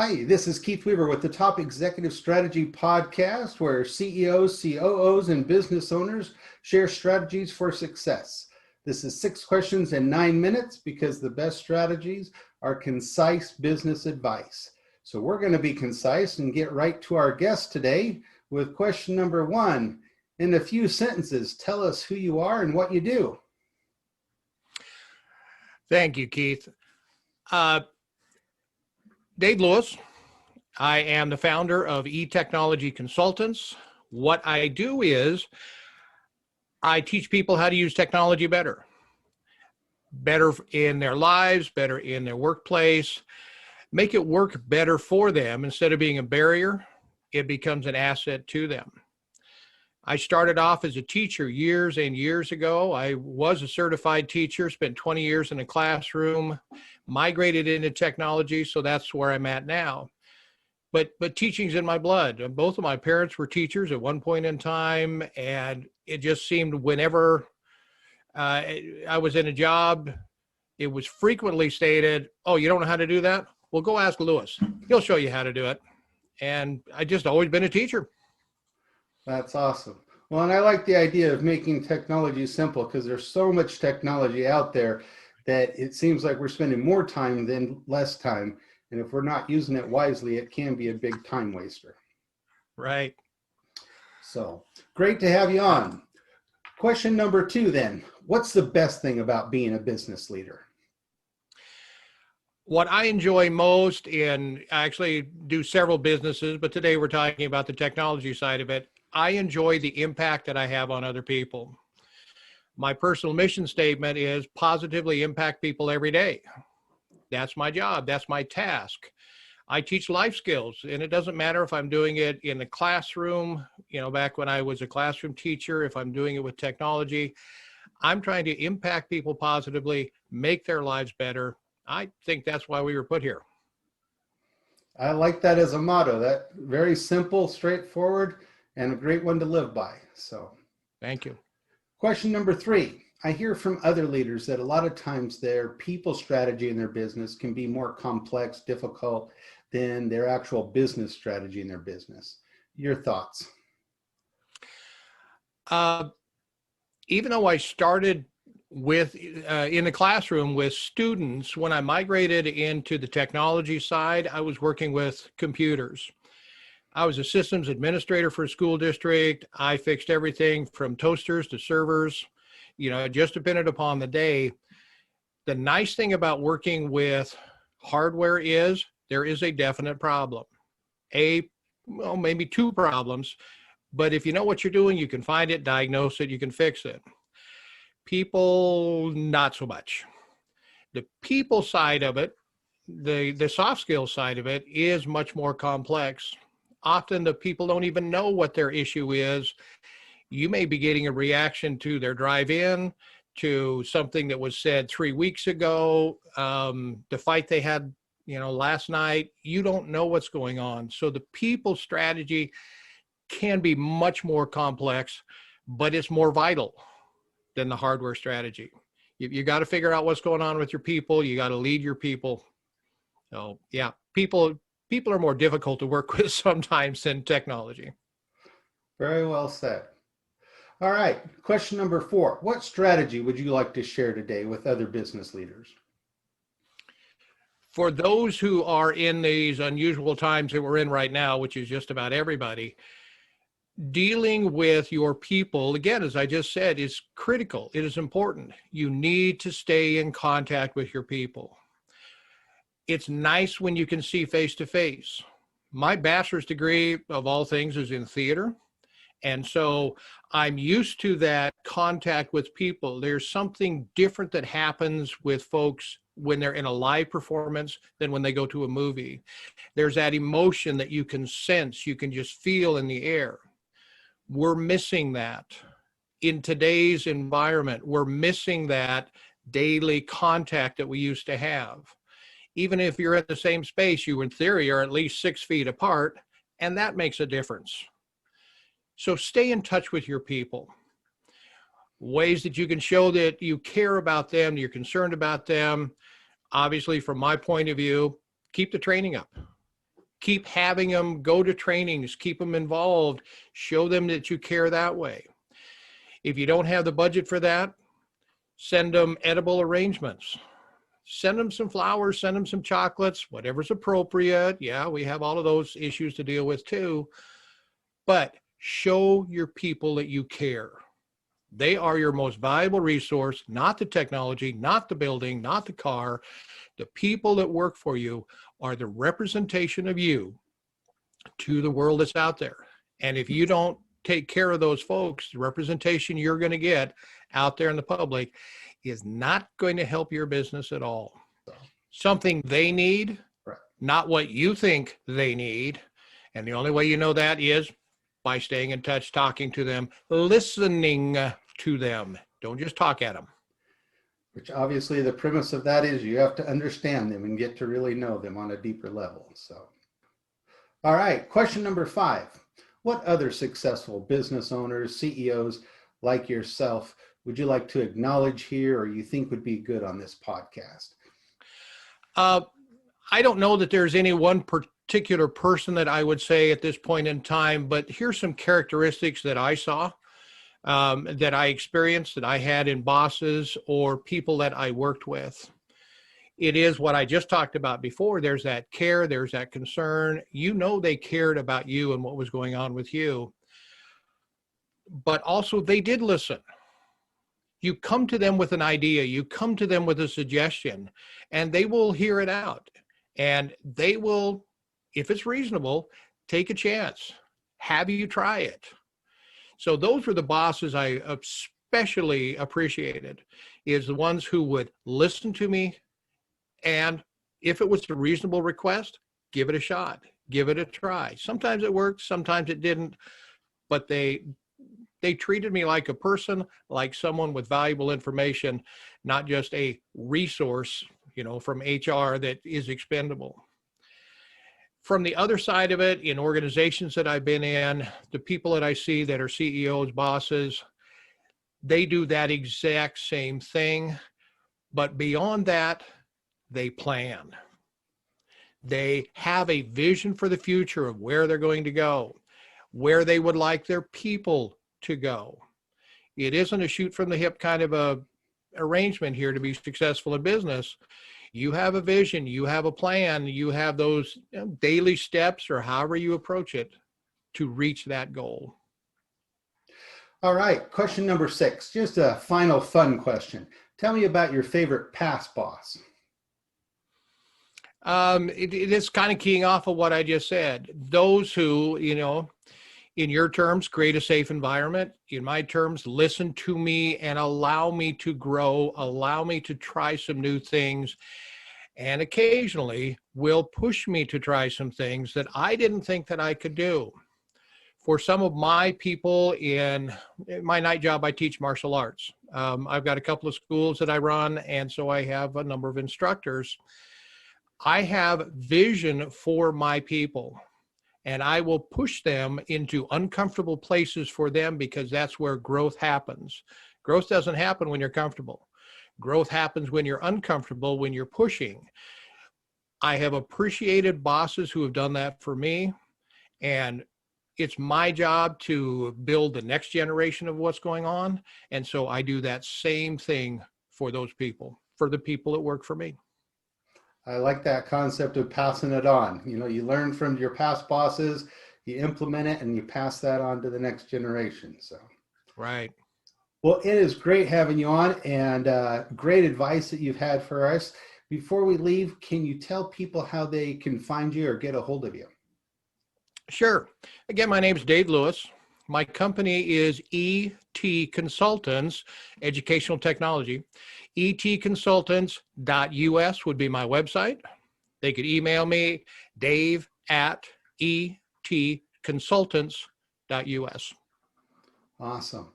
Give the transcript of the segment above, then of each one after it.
Hi, this is Keith Weaver with the Top Executive Strategy Podcast, where CEOs, COOs, and business owners share strategies for success. This is 6 questions in 9 minutes because the best strategies are concise business advice. So we're going to be concise and get right to our guest today with question number 1. In a few sentences, tell us who you are and what you do. Thank you, Keith. Dave Lewis. I am the founder of eTechnology Consultants. What I do is I teach people how to use technology better in their lives, better in their workplace, make it work better for them. Instead of being a barrier, it becomes an asset to them. I started off as a teacher years and years ago. I was a certified teacher, spent 20 years in a classroom, migrated into technology, so that's where I'm at now. But teaching's in my blood. Both of my parents were teachers at one point in time, and it just seemed whenever I was in a job, it was frequently stated, "Oh, you don't know how to do that? Well, go ask Lewis. He'll show you how to do it." And I just always been a teacher. That's awesome. Well, and I like the idea of making technology simple because there's so much technology out there that it seems like we're spending more time than less time. And if we're not using it wisely, it can be a big time waster. Right. So great to have you on. Question number 2 then. What's the best thing about being a business leader? What I enjoy most, and I actually do several businesses, but today we're talking about the technology side of it. I enjoy the impact that I have on other people. My personal mission statement is positively impact people every day. That's my job. That's my task. I teach life skills, and it doesn't matter if I'm doing it in the classroom, back when I was a classroom teacher, if I'm doing it with technology. I'm trying to impact people positively, make their lives better. I think that's why we were put here. I like that as a motto. That very simple, straightforward, and a great one to live by. So, thank you. Question number 3. I hear from other leaders that a lot of times their people strategy in their business can be more complex, difficult than their actual business strategy in their business. Your thoughts? Even though I started with in the classroom with students, when I migrated into the technology side, I was working with computers. I was a systems administrator for a school district. I fixed everything from toasters to servers, just depended upon the day. The nice thing about working with hardware is there is a definite problem. Maybe 2 problems, but if you know what you're doing, you can find it, diagnose it, you can fix it. People, not so much. The people side of it, the soft skills side of it is much more complex. Often the people don't even know what their issue is. You may be getting a reaction to their drive-in, to something that was said 3 weeks ago, the fight they had, last night. You don't know what's going on. So the people strategy can be much more complex, but it's more vital than the hardware strategy. You got to figure out what's going on with your people. You got to lead your people. So yeah, people are more difficult to work with sometimes than technology. Very well said. All right, question number 4. What strategy would you like to share today with other business leaders? For those who are in these unusual times that we're in right now, which is just about everybody, dealing with your people, again, as I just said, is critical. It is important. You need to stay in contact with your people. It's nice when you can see face to face. My bachelor's degree, of all things, is in theater. And so I'm used to that contact with people. There's something different that happens with folks when they're in a live performance than when they go to a movie. There's that emotion that you can sense, you can just feel in the air. We're missing that in today's environment. We're missing that daily contact that we used to have. Even if you're in the same space, you in theory are at least 6 feet apart, and that makes a difference. So stay in touch with your people. Ways that you can show that you care about them, you're concerned about them. Obviously, from my point of view, keep the training up. Keep having them go to trainings, keep them involved, show them that you care that way. If you don't have the budget for that, send them edible arrangements. Send them some flowers, send them some chocolates, whatever's appropriate. Yeah, we have all of those issues to deal with too. But show your people that you care. They are your most valuable resource, not the technology, not the building, not the car. The people that work for you are the representation of you to the world that's out there. And if you don't take care of those folks, the representation you're going to get out there in the public is not going to help your business at all. Something they need, Right. Not what you think they need. And the only way you know that is by staying in touch, talking to them, listening to them. Don't just talk at them. Which obviously the premise of that is you have to understand them and get to really know them on a deeper level. So, all right, question number 5. What other successful business owners, CEOs like yourself would you like to acknowledge here or you think would be good on this podcast? I don't know that there's any one particular person that I would say at this point in time, but here's some characteristics that I saw, that I experienced, that I had in bosses or people that I worked with. It is what I just talked about before. There's that care, there's that concern. You know they cared about you and what was going on with you. But also they did listen. You come to them with an idea, you come to them with a suggestion, and they will hear it out. And they will, if it's reasonable, take a chance, have you try it. So those were the bosses I especially appreciated, is the ones who would listen to me. And if it was a reasonable request, give it a shot, give it a try. Sometimes it worked, sometimes it didn't, but they treated me like a person, like someone with valuable information, not just a resource, from HR that is expendable. From the other side of it, in organizations that I've been in, the people that I see that are CEOs, bosses, they do that exact same thing. But beyond that, they plan. They have a vision for the future of where they're going to go, where they would like their people to go. It isn't a shoot from the hip kind of a arrangement here to be successful in business. You have a vision, you have a plan, you have those daily steps or however you approach it to reach that goal. All right, question number 6, just a final fun question. Tell me about your favorite past boss. It is kind of keying off of what I just said. Those who, in your terms, create a safe environment. In my terms, listen to me and allow me to grow, allow me to try some new things, and occasionally will push me to try some things that I didn't think that I could do. For some of my people in my night job, I teach martial arts. I've got a couple of schools that I run, and so I have a number of instructors. I have vision for my people. And I will push them into uncomfortable places for them because that's where growth happens. Growth doesn't happen when you're comfortable. Growth happens when you're uncomfortable, when you're pushing. I have appreciated bosses who have done that for me. And it's my job to build the next generation of what's going on. And so I do that same thing for those people, for the people that work for me. I like that concept of passing it on. You learn from your past bosses, you implement it, and you pass that on to the next generation. So, right. Well, it is great having you on, and great advice that you've had for us. Before we leave, can you tell people how they can find you or get a hold of you? Sure. Again, my name is Dave Lewis. My company is ET Consultants, Educational Technology. eTconsultants.us would be my website. They could email me, dave@etconsultants.us. Awesome.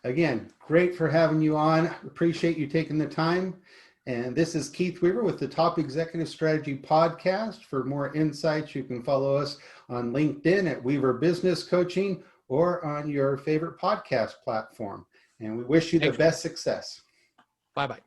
Again, great for having you on. Appreciate you taking the time. And this is Keith Weaver with the Top Executive Strategy Podcast. For more insights, you can follow us on LinkedIn at Weaver Business Coaching or on your favorite podcast platform. And we wish you the best success. Bye-bye.